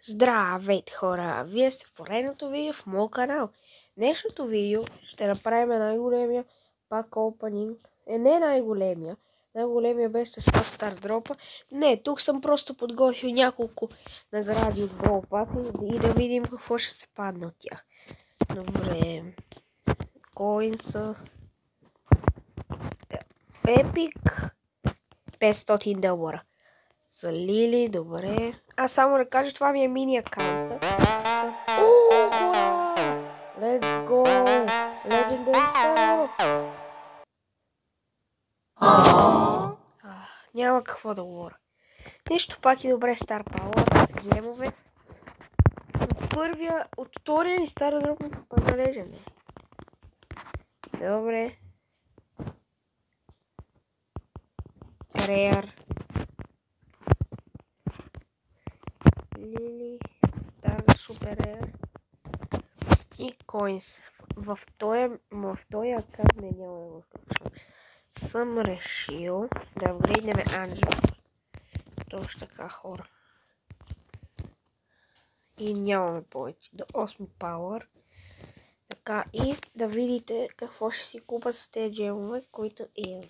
Здравейте хора! Вие сте в поредното видео в моят канал. Днешното видео ще направим най-големия пак опенинг. Не най-големия. Най-големия беше с Star Drop. Не, тук съм просто подготвил няколко награди от Brawl Pass и да видим какво ще се падне от тях. Добре. Coins. Epic. $500. За Лили, добре. Аз само да кажа, това ми е мини аккаунта. Let's go! Legendary Star! Няма какво да говоря. Нищо, пак и добре Star Power, гемове. От втория ни Star Drop ми се падна Legendary. Добре. Rare. Лили, Star Super Rare. И Coins. В този аккаунт не няма да го включвам. Съм решил да вгледнем Анджел. Точно така, хора. И нямаме повече. До 8 Power. Така, и да видите какво ще си купа с тези джемове, които имам.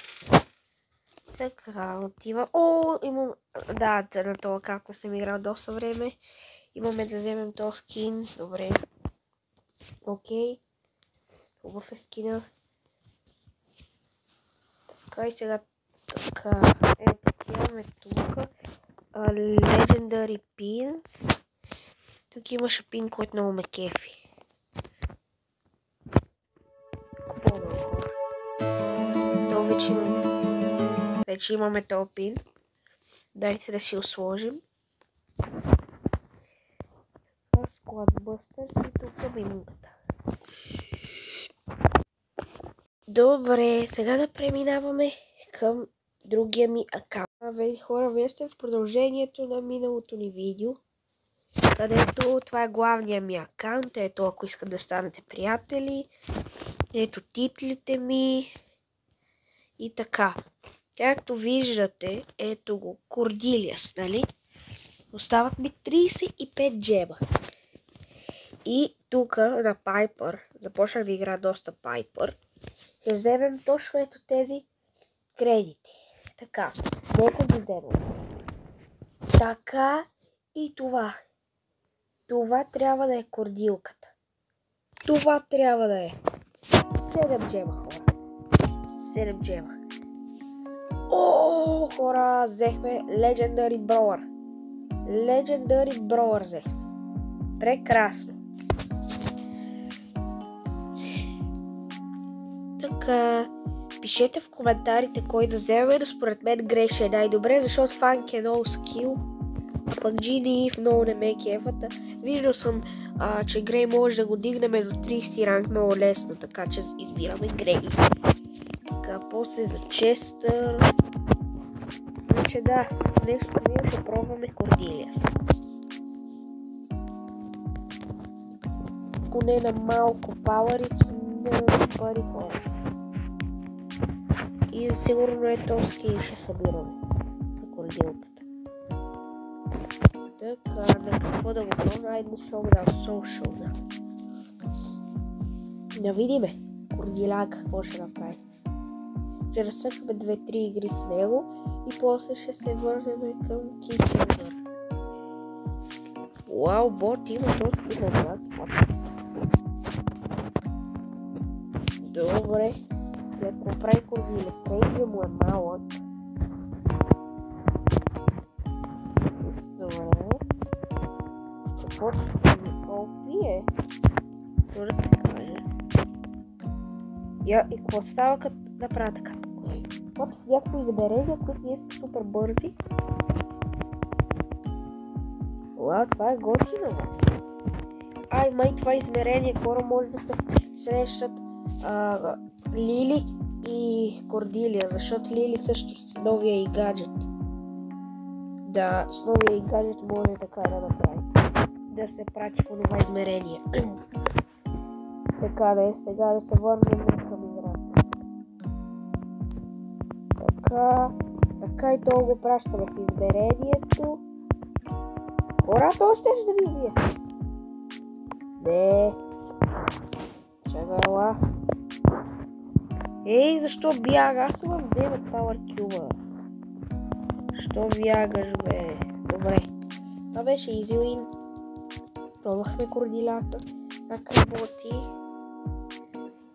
Така, отива. Имам... Да, на това както съм играл доста време. Имаме да вземем този скин. Добре. Окей. Хубав е скина. Така и сега. Така. Ето, имаме тук. Legendary Pins. Тук имаше пин, който много ме кефи. Купуваме хора. То вече имаме този пин. Дайте да си го сложим. Склад бъстър и тук минутата. Добре, сега да преминаваме към другия ми аккаунт. Хора, вие сте в продължението на миналото ни видео, където това е главният ми аккаунт. Ето, ако искате да станете приятели. Ето титлите ми. И така. Както виждате, ето го, Кордилиас, нали? Остават ми 35 джема. И тук на Пайпър, започнах да игра доста Пайпър, ще вземем точно ето тези кредити. Така, нека ги вземем. Така и това. Това трябва да е кордилката. Това трябва да е. 7 джема, хора. 7 джема. Хора, взехме Legendary Brawler. Legendary Brawler взехме. Прекрасно. Така, пишете в коментарите кой да вземе, но според мен Греш е най-добре, защото Фанк е много скил, а пък Джини Ив много не ме кефата. Виждал съм, че Грей може да го дигнем до 30 ранг много лесно, така че избираме Грей. Така, после за Честър. Значи да, нещо ние ще пробваме Кордилиас. Поне на малко пауър и нямаме пари, хора. И сигурно е този скин ще събираме за кордилката. Така, на какво да го пробваме? Айде Showdown, Showdown. Да видиме Кордиляк какво ще направи. Ще разсъкаме 2-3 игри с него и после ще се върнем към Кикендър. Вау, бот има този Кикендър. Добре. Ако прави Кордилиас, рейнджа му е малък. Добре. Какво ще ми опие? Може да се каже. И какво става като направя така? Каквото в някакво измерение, които ние сме супер бързи. Уау, това е готино. Май това измерение, хора може да се срещат Лили и Кордилия, защото Лили също с новия и гаджет. Да, с новия и гаджет може така да направи. Да се прати в това измерение. Така да е, сега да се върнем към играта. Така и то го пращаме в измерението. Хора, то ще да ви убие. Не. Чакай, ела. Ей, защо бяга? Аз съм в 9 Power Cube. Що бягаш, бе? Добре. Това беше Easy Win. Пробвахме координата. Как работи.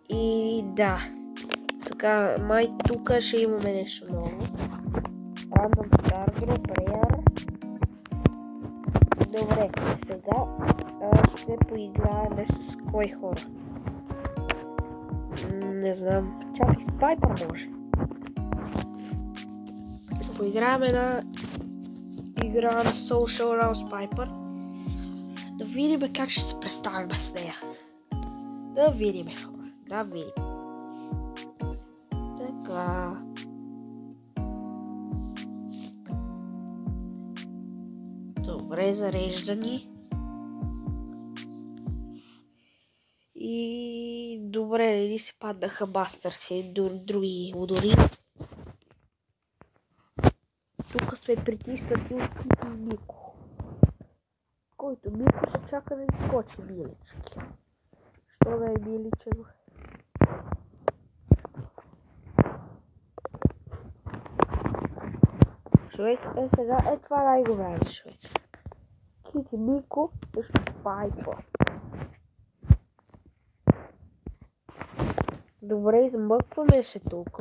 И да. Така, май тук ще имаме нещо ново. Random Stardrop, Rare. Добре, сега ще поиграем с кой хора. Не знам. Чакай, с Пайпър може. Поиграем една игра на Social Round с Пайпър. Да видим как ще се представим с нея. Да видим, хора. Да видим. Така. Добре, зареждани. И добре, ли се паднаха бастърси и други удори. Тук сме притиснати от Кити и Мико. Който Мико ще чака да изскочи милички. Що да е миличено? Човек, сега това най-добре, човек. Кити Мико срещу Пайпър. Добре, измъкваме се тук.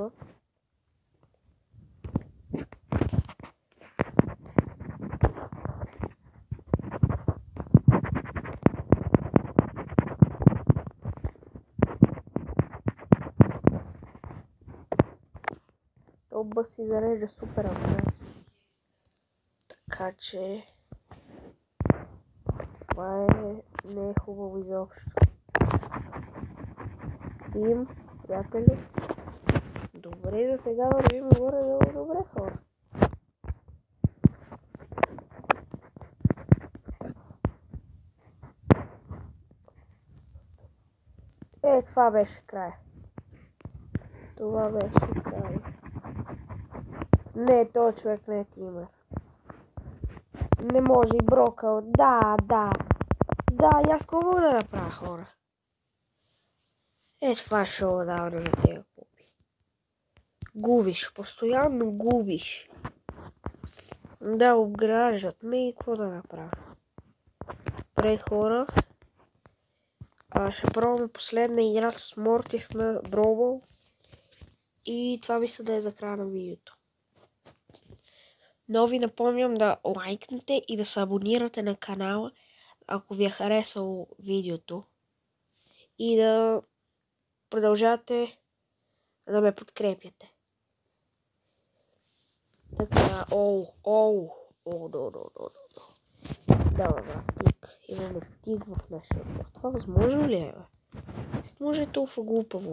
Тоба си зарежда супер от нас. Така че... Това не е хубаво изобщо. Тим, приятели. Добре, за сега вървим горе-долу добре, хора. Това беше край. Това беше край. Не, този човек не е тимер. Не може и брокъл. Да, и аз какво мога да направя, хора? Това е шоу-дауна на тези купи. Губиш, постоянно губиш. Да, обграждат ме и какво да направя? Добре, хора. Ще пробваме последна игра с Мортис на Бробъл. И това мисля да е за края на видеото. Но ви напомням да лайкнете и да се абонирате на канала, ако ви е харесало видеото. И да продължавате да ме подкрепяте. Така, Да, брат, тик. Имаме тик в нашия пост. Това възможно ли е, бе? Може е толкова глупаво.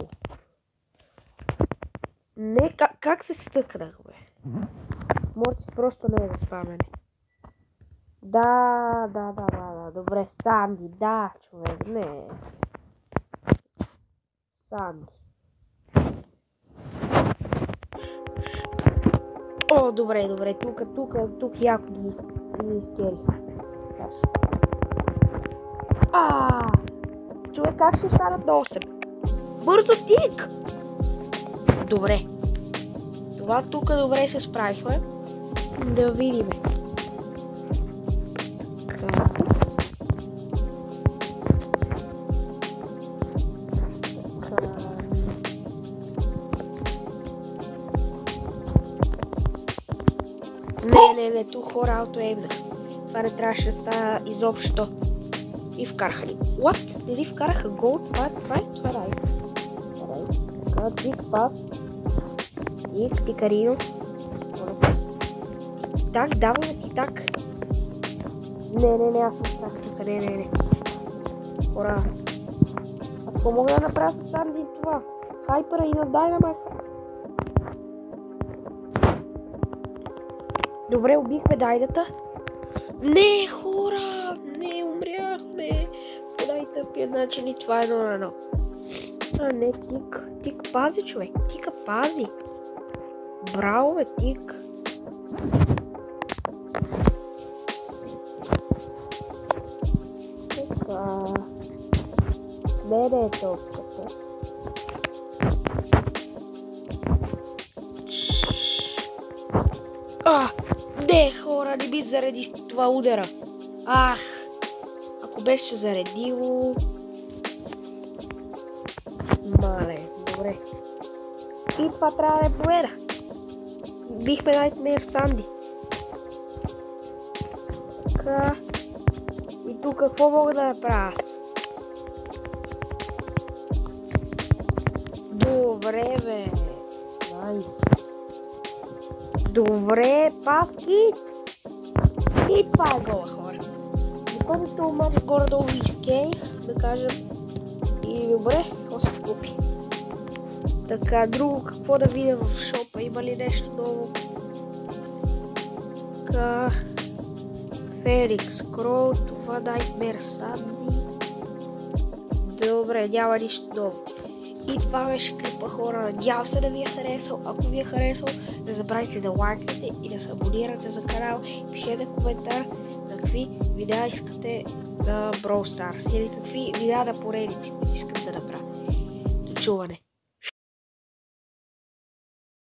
Не, как се стъкнах, бе? Мортис просто не е за спамене. Да. Добре, Санди, да, човек, не. Санди. О, добре, тук яко ги изкерих. Човек, как ще останат до 8? Бързо тик! Добре. Това тук добре се справихме. Да видим. Не, тук хора аутоеймна. Това не трябваше да става изобщо. И вкараха ли. What? Или вкараха гол? Това е. Така, дик пас. Дик, Тикарино. Так, даваме ти так. Не, аз съм так тук. Не. Хора. А какво мога да направя с Санди това? Хайпера и на Дайнамайт. Добре, убихме Дайдата. Не, хора! Не, умряхме. Подай тъпия начин и това е 1-1. Не, Тик пази, човек. Тика пази. Браво, бе, Тик. Не е топката. Не, хора, не би заради това удара. Ако беше се заредило... Мале, добре. И това трябва да е победа. Бихме Nightmare Sandy. Така. И тук какво мога да направя? Добре, бе. Найс. Добре, пас кит. И това е гола, хора. Докато може горе-долу изкених, да кажем. И добре, 8 купи. Така, друго какво да видя в шопа? Има ли нещо ново? Така... Феликс Кроу, това Nightmare Sandy. Добре, няма нищо ново. И това беше клипа, хора. Надявам се да ви е харесал. Ако ви е харесал, не забравяйте да лайкнете и да се абонирате за канал. Пишете коментар на какви видеа искате на Brawl Stars или какви видеа на поредици, които искате да направя. До чуване!